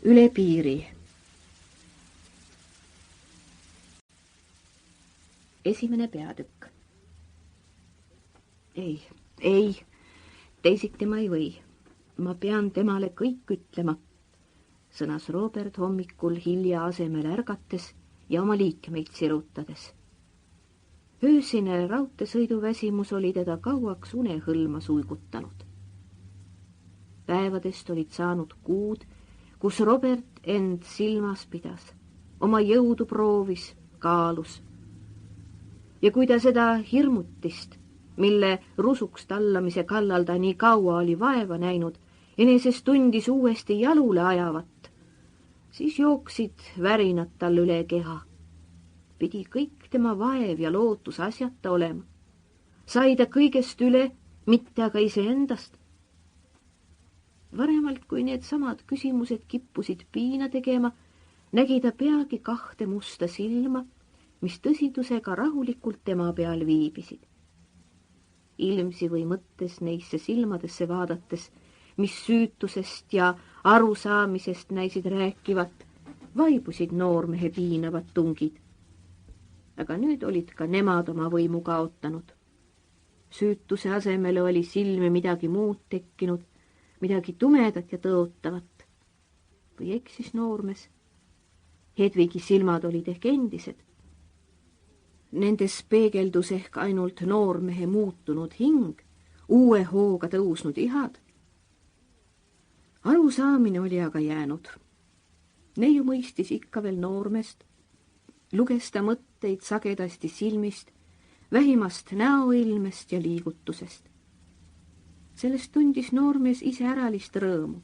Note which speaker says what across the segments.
Speaker 1: üle piiri. Esimene peatükk. Ei, teisiti ma ei või. Ma pean temale kõik ütlema, sõnas Robert hommikul hilja asemel ärgates ja oma liikmeid sirutades. Öösine raudteesõiduväsimus oli teda kauaks unehõlma suigutanud. Päevadest olid saanud kuud, kus Robert end silmas pidas, oma jõudu proovis, kaalus. Ja kui ta seda hirmutist, mille rusuks tallamise kallal ta nii kaua oli vaeva näinud, enesest tundis uuesti jalule ajavat, siis jooksid värinad tal üle keha. Pidi kõik tema vaev ja lootus asjata olema. Sai ta kõigest üle, mitte aga iseendast. Varemalt, kui need samad küsimused kippusid piina tegema, nägi ta peagi kahte musta silma, mis tõsidusega rahulikult tema peal viibisid. Ilmsi või mõttes neisse silmadesse vaadates, mis süütusest ja arusaamisest näisid rääkivat, vaibusid noormehe piinavad tungid. Aga nüüd olid ka nemad oma võimu kaotanud. Süütuse asemele oli silme midagi muud tekkinud, midagi tumedat ja tõotavat. Või eksis noormes? Hedvigi silmad olid ehk endised. Nendes peegeldus ehk ainult noormehe muutunud hing, uue hooga tõusnud ihad. Arusaamine oli aga jäänud. Neiu mõistis ikka veel noormest, luges ta mõtteid sagedasti silmist, vähimast näoilmest ja liigutusest. Sellest tundis noormees ise äralist rõõmu.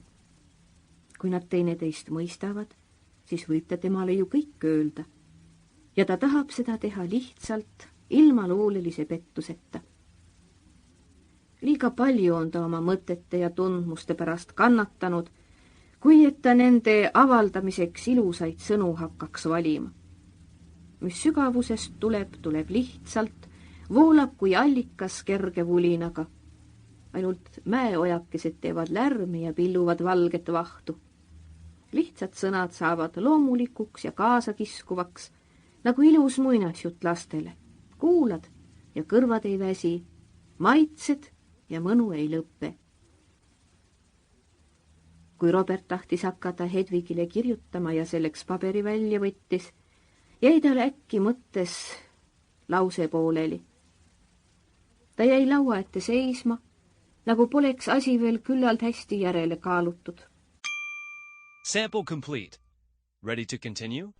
Speaker 1: Kui nad teineteist mõistavad, siis võib ta temale ju kõik öelda. Ja ta tahab seda teha lihtsalt, ilma luulelise pettuseta. Liiga palju on ta oma mõtete ja tundmuste pärast kannatanud, kui et ta nende avaldamiseks ilusaid sõnu hakkaks valima. Mis sügavusest tuleb, tuleb lihtsalt, voolab kui allikas kerge vulinaga. Ainult mäeojakesed teevad lärmi ja pilluvad valget vahtu. Lihtsad sõnad saavad loomulikuks ja kaasakiskuvaks, nagu ilus muinasjutt lastele. Kuulad ja kõrvad ei väsi, maitsed ja mõnu ei lõppe. Kui Robert tahtis hakata Hedvigile kirjutama ja selleks paberi välja võttis, jäi tal äkki mõttes lause pooleli. Ta jäi laua ette seisma, nagu poleks asi veel küllalt hästi järele kaalutud.
Speaker 2: Sample complete. Ready to continue?